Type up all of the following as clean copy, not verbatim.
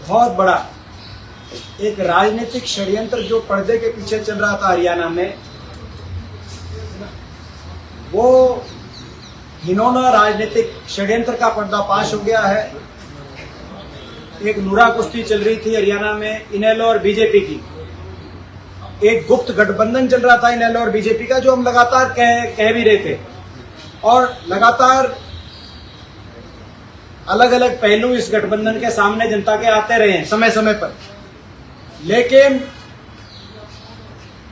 बहुत बड़ा एक राजनीतिक षड्यंत्र जो पर्दे के पीछे चल रहा था हरियाणा में, वो घिनौना राजनीतिक षड्यंत्र का पर्दाफाश हो गया है। एक नूरा कुश्ती चल रही थी हरियाणा में इनेलो और बीजेपी की। एक गुप्त गठबंधन चल रहा था इनेलो और बीजेपी का, जो हम लगातार कह भी रहे थे, और लगातार अलग अलग पहलू इस गठबंधन के सामने जनता के आते रहे हैं समय समय पर। लेकिन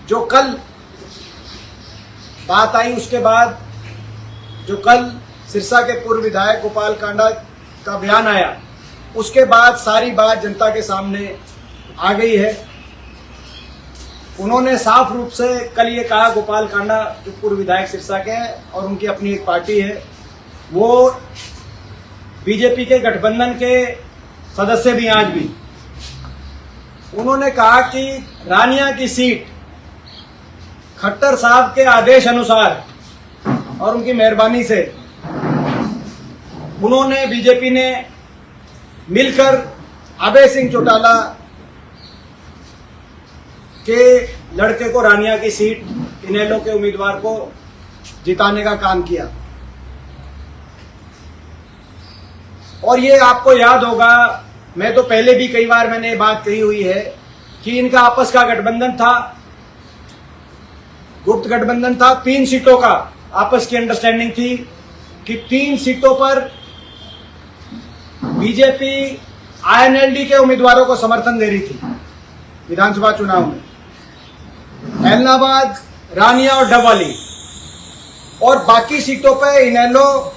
जो कल बात आई, उसके बाद जो कल सिरसा के पूर्व विधायक गोपाल कांडा का बयान आया, उसके बाद सारी बात जनता के सामने आ गई है। उन्होंने साफ रूप से कल ये कहा, गोपाल कांडा जो पूर्व विधायक सिरसा के हैं और उनकी अपनी एक पार्टी है, वो बीजेपी के गठबंधन के सदस्य भी आज भी, उन्होंने कहा कि रानिया की सीट खट्टर साहब के आदेश अनुसार और उनकी मेहरबानी से उन्होंने, बीजेपी ने मिलकर अभय सिंह चौटाला के लड़के को रानिया की सीट, इनेलो के उम्मीदवार को जिताने का काम किया। और ये आपको याद होगा, मैं तो पहले भी कई बार मैंने ये बात कही हुई है कि इनका आपस का गठबंधन था, गुप्त गठबंधन था। 3 सीटों का आपस की अंडरस्टैंडिंग थी कि 3 सीटों पर बीजेपी आईएनएलडी के उम्मीदवारों को समर्थन दे रही थी विधानसभा चुनाव में, ऐलनाबाद, रानिया और डबवाली। और बाकी सीटों पर इनेलो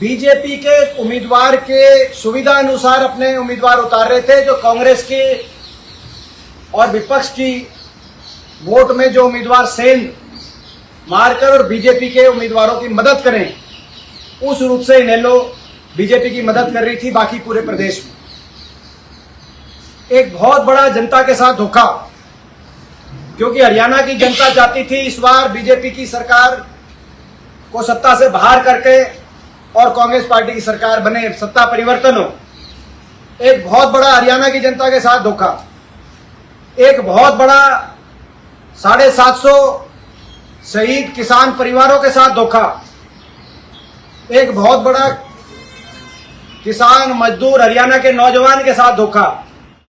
बीजेपी के उम्मीदवार के सुविधा अनुसार अपने उम्मीदवार उतार रहे थे, जो कांग्रेस की और विपक्ष की वोट में जो उम्मीदवार सेंध मारकर और बीजेपी के उम्मीदवारों की मदद करें, उस रूप से इनेलो बीजेपी की मदद कर रही थी बाकी पूरे प्रदेश में। एक बहुत बड़ा जनता के साथ धोखा, क्योंकि हरियाणा की जनता चाहती थी इस बार बीजेपी की सरकार को सत्ता से बाहर करके और कांग्रेस पार्टी की सरकार बने, सत्ता परिवर्तन हो। एक बहुत बड़ा हरियाणा की जनता के साथ धोखा, एक बहुत बड़ा 750 शहीद किसान परिवारों के साथ धोखा, एक बहुत बड़ा किसान मजदूर हरियाणा के नौजवान के साथ धोखा।